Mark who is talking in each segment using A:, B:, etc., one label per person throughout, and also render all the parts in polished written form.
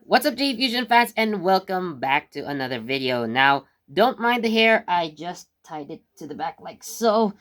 A: What's up, J Fusion fans, and welcome back to another video. Now, don't mind the hair, I just tied it to the back like so.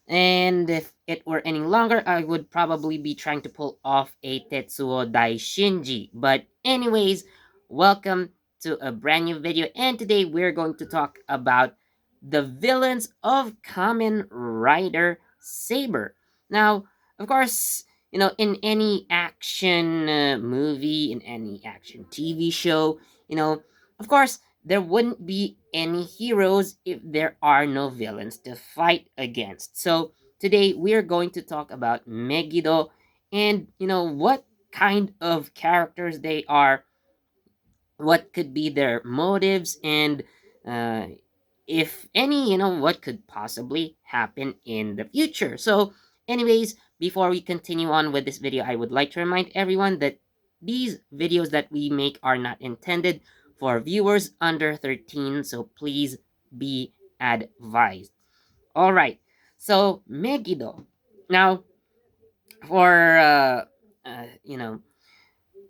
A: And if it were any longer, I would probably be trying to pull off a Tetsuo Dai Shinji. But anyways, welcome to a brand new video, and today we're going to talk about the villains of Kamen Rider Saber. Now, of course, in any action movie, in any action TV show, of course, there wouldn't be any heroes if there are no villains to fight against. So today we're going to talk about Megiddo and what kind of characters they are, what could be their motives, and uh, if any, what could possibly happen in the future. So, anyways, before we continue on with this video, I would like to remind everyone that these videos that we make are not intended for viewers under 13, so please be advised. All right, so Megiddo. Now, for uh, you know,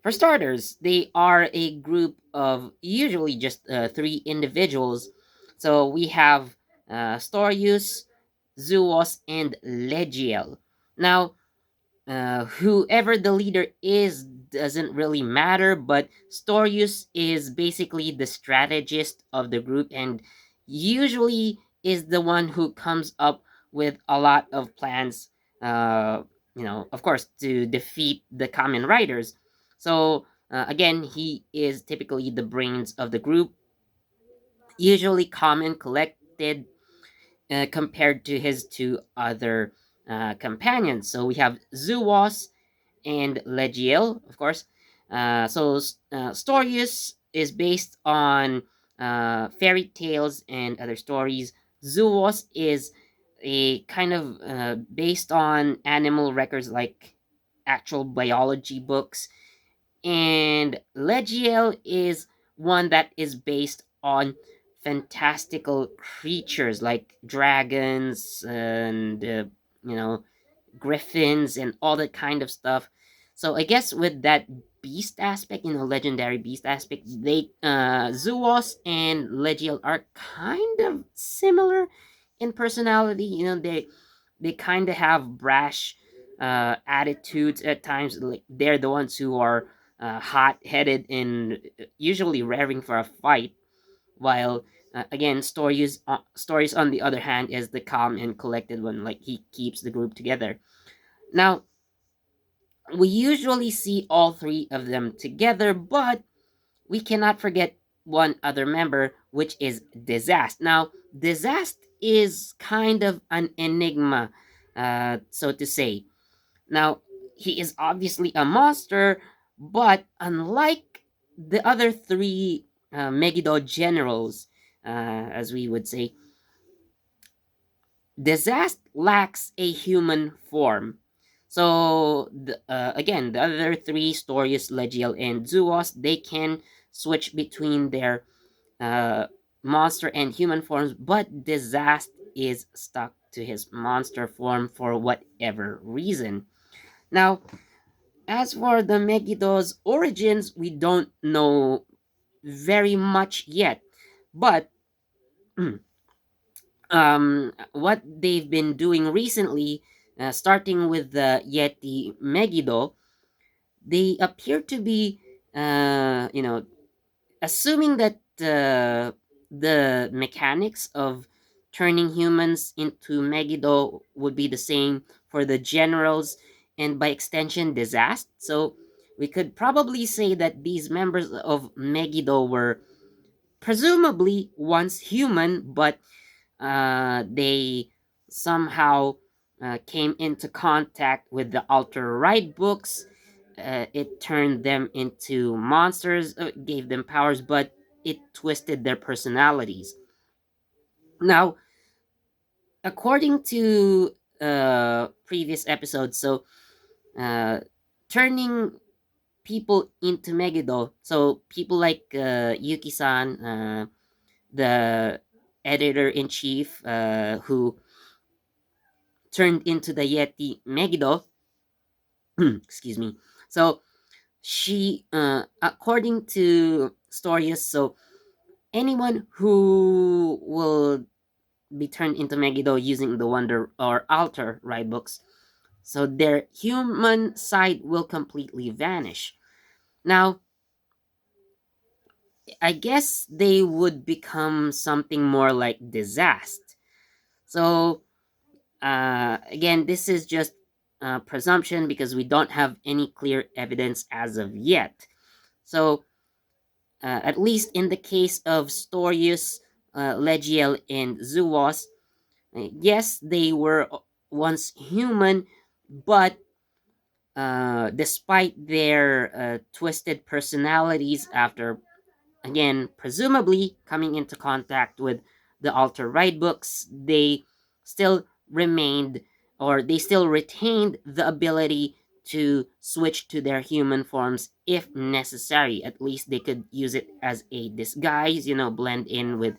A: for starters, they are a group of usually just three individuals. So we have Storius, Zuos, and Legiel. Now, whoever the leader is doesn't really matter, but Storius is basically the strategist of the group and usually is the one who comes up with a lot of plans, of course, to defeat the Kamen Riders. So, again, he is typically the brains of the group, usually calm and collected compared to his two other companions. So we have Zuwas and Legiel, of course. Storius is based on fairy tales and other stories. Zuos is a kind of based on animal records like actual biology books. And Legiel is one that is based on fantastical creatures like dragons and, you know, griffins and all that kind of stuff. So I guess with that beast aspect, legendary beast aspect, they Zuos and Legiel are kind of similar in personality. They kind of have brash attitudes at times. Like they're the ones who are hot-headed and usually raring for a fight, while again stories on the other hand is the calm and collected one, like he keeps the group together. Now, we usually see all three of them together, but we cannot forget one other member, which is Desast. Now, Desast is kind of an enigma, so to say. Now, he is obviously a monster, but unlike the other three Megiddo generals, as we would say, Desast lacks a human form. So again, the other three, Storius, Legiel, and Zuos, they can switch between their uh, monster and human forms, but Desast is stuck to his monster form for whatever reason. Now, as for the Megiddo's origins, we don't know very much yet, but what they've been doing recently, starting with the Yeti Megiddo, they appear to be, assuming that the mechanics of turning humans into Megiddo would be the same for the generals and by extension Desast. So we could probably say that these members of Megiddo were presumably once human, but they somehow came into contact with the Alter Right books. It turned them into monsters, gave them powers, but it twisted their personalities. Now, according to previous episodes, so uh, turning people into Megiddo, so people like Yuki-san, the editor in chief, who turned into the Yeti Megiddo. Excuse me. So she, according to Storius, so anyone who will be turned into Megiddo using the Wonder or Altar right books, so their human side will completely vanish. Now, I guess they would become something more like Desast. So, again, this is just presumption because we don't have any clear evidence as of yet. So, at least in the case of Storius, Legiel, and Zuos, yes, they were once human, but despite their twisted personalities after, again, presumably coming into contact with the Alter Right books, they still remained or they still retained the ability to switch to their human forms if necessary. At least they could use it as a disguise, blend in with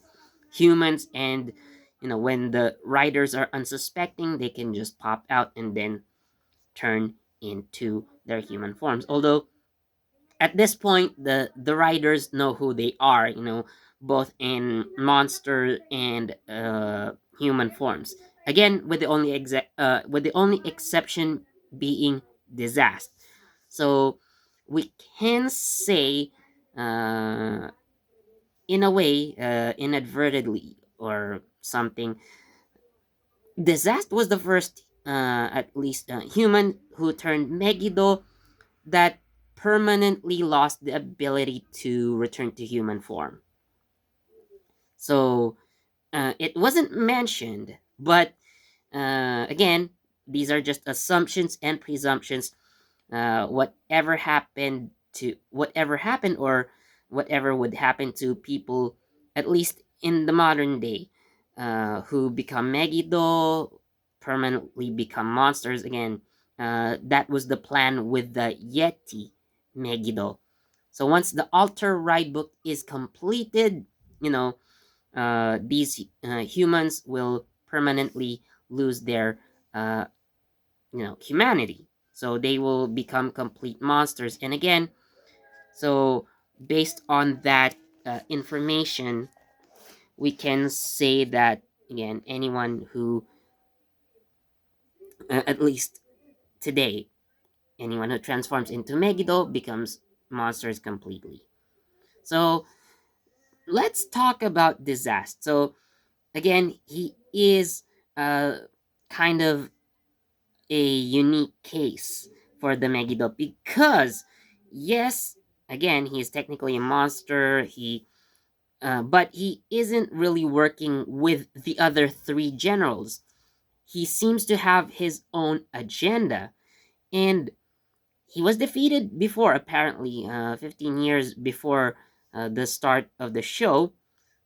A: humans, and when the riders are unsuspecting, they can just pop out and then turn into their human forms. Although at this point the riders know who they are, both in monster and human forms, again with the only exception being Desast. So we can say, uh, in a way, inadvertently or something, Desast was the first, at least, human who turned Megiddo that permanently lost the ability to return to human form. So it wasn't mentioned, but again, these are just assumptions and presumptions. Whatever happened or whatever would happen to people, at least in the modern day, who become Megiddo, permanently become monsters again. That was the plan with the Yeti Megiddo. So once the Altar Ride book is completed, you know, these humans will permanently lose their uh, humanity. So they will become complete monsters. And again, so based on that information, we can say that again, anyone who, at least today, anyone who transforms into Megiddo becomes monsters completely. So let's talk about Desast. So again, he is kind of a unique case for the Megiddo because, yes, again, he is technically a monster. But he isn't really working with the other three generals. He seems to have his own agenda, and he was defeated before, apparently, 15 years before the start of the show.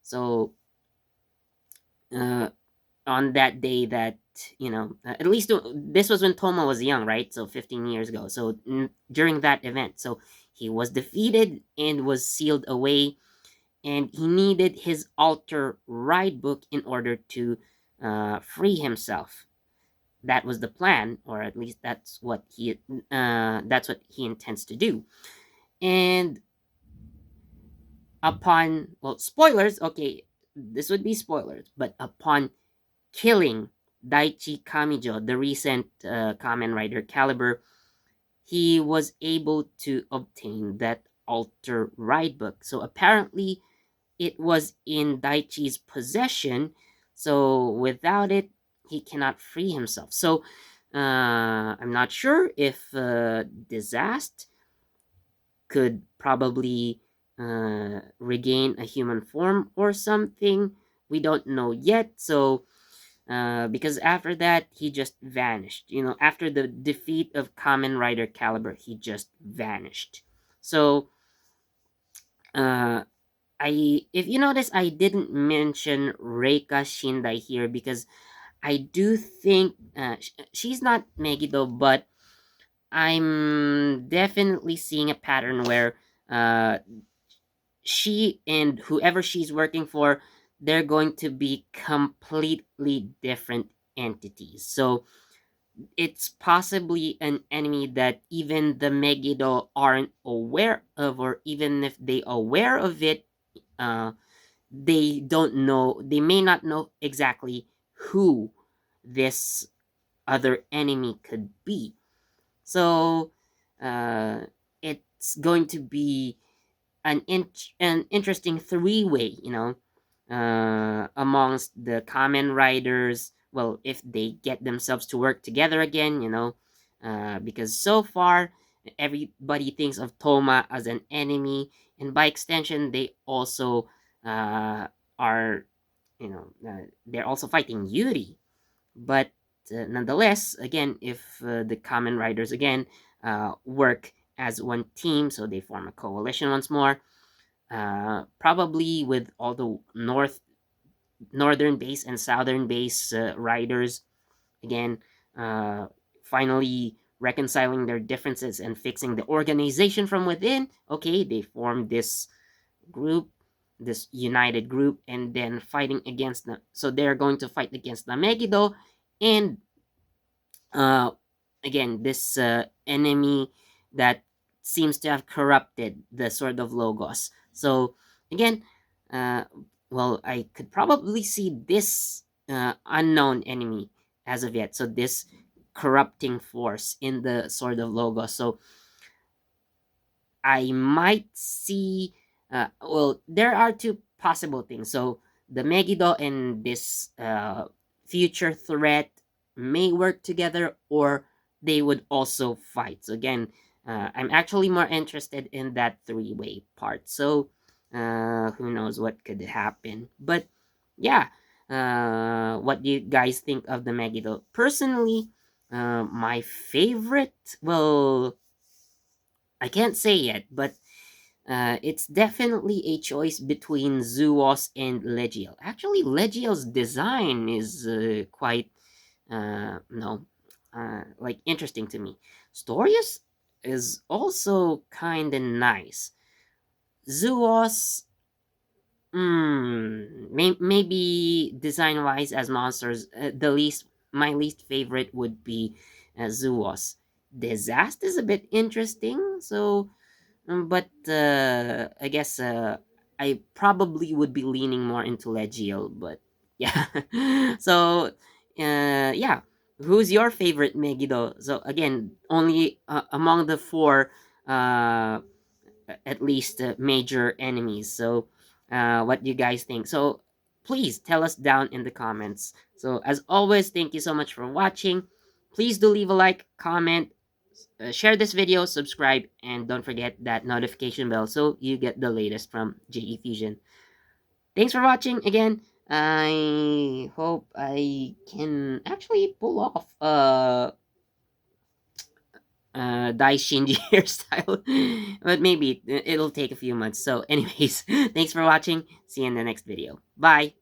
A: So, uh, on that day that, at least this was when Toma was young, right? So 15 years ago. So during that event, so he was defeated and was sealed away, and he needed his altar ride book in order to free himself. That was the plan, or at least that's what he intends to do. And upon, well, spoilers. Okay, this would be spoilers, but upon killing Daichi Kamijo, the recent Kamen Rider Caliber, he was able to obtain that altar ride book. So apparently, it was in Daichi's possession. So without it, he cannot free himself. So I'm not sure if Desast could probably regain a human form or something. We don't know yet. So because after that he just vanished. After the defeat of Kamen Rider Caliber, he just vanished. So uh, if you notice, I didn't mention Reika Shindai here because I do think she's not Megiddo, but I'm definitely seeing a pattern where uh, she and whoever she's working for, they're going to be completely different entities. So it's possibly an enemy that even the Megiddo aren't aware of, or even if they aware of it, uh, they don't know, they may not know exactly who this other enemy could be. So uh, it's going to be an interesting three-way, amongst the common riders. Well, if they get themselves to work together again, because so far everybody thinks of Toma as an enemy, and by extension, they also are, they're also fighting Yuri. But nonetheless, again, if the common riders again work as one team, so they form a coalition once more, probably with all the northern base and southern base riders again, uh, finally reconciling their differences and fixing the organization from within. Okay, they form this group, this united group, and then fighting against them. So they're going to fight against the Megiddo, and uh, again, this enemy that seems to have corrupted the Sword of Logos. So again, uh, well, I could probably see this unknown enemy as of yet. So this corrupting force in the Sword of Logos. So I might see. Well, there are two possible things. So the Megiddo and this future threat may work together, or they would also fight. So again, I'm actually more interested in that three-way part. So who knows what could happen? But yeah, what do you guys think of the Megiddo? Personally, my favorite. Well, I can't say yet, but it's definitely a choice between Zuos and Legiel. Actually, Legiel's design is quite, no, like interesting to me. Storius is also kind of nice. Zuos, maybe design wise as monsters, my least favorite would be Zuos. Desast is a bit interesting, so but I guess I probably would be leaning more into Legiel, but yeah. So yeah, who's your favorite Megiddo? So again, only among the four, at least major enemies. So what do you guys think? So please tell us down in the comments. So as always, thank you so much for watching. Please do leave a like, comment, share this video, subscribe, and don't forget that notification bell so you get the latest from JE Fusion. Thanks for watching again. I hope I can actually pull off Dai Shinji hairstyle, but maybe it'll take a few months. So anyways, thanks for watching. See you in the next video. Bye.